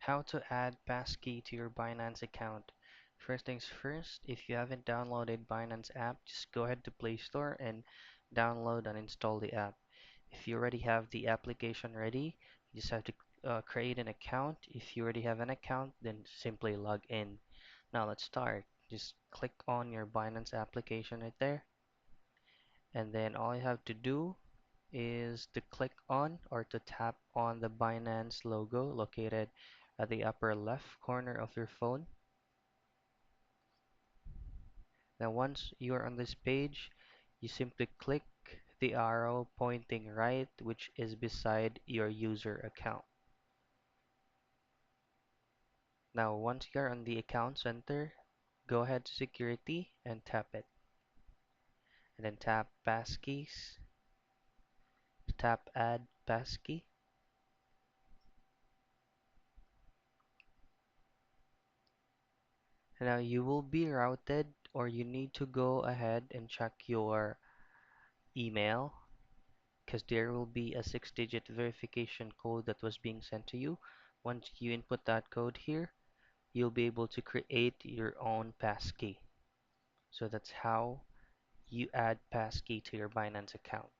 How to add Passkey to your Binance account. First things first, if you haven't downloaded Binance app, just go ahead to Play Store and download and install the app. If you already have the application ready, you just have to create an account. If you already have an account, then simply log in. Now let's start. Just click on your Binance application right there, and then all you have to do is to click on or to tap on the Binance logo located at the upper left corner of your phone. Now once you are on this page, you simply click the arrow pointing right, which is beside your user account. Now once you're on the account center, go ahead to security and tap it. And then tap passkeys, tap add passkey. Now you will be routed, or you need to go ahead and check your email because there will be a 6-digit verification code that was being sent to you. Once you input that code here, you'll be able to create your own passkey. So that's how you add passkey to your Binance account.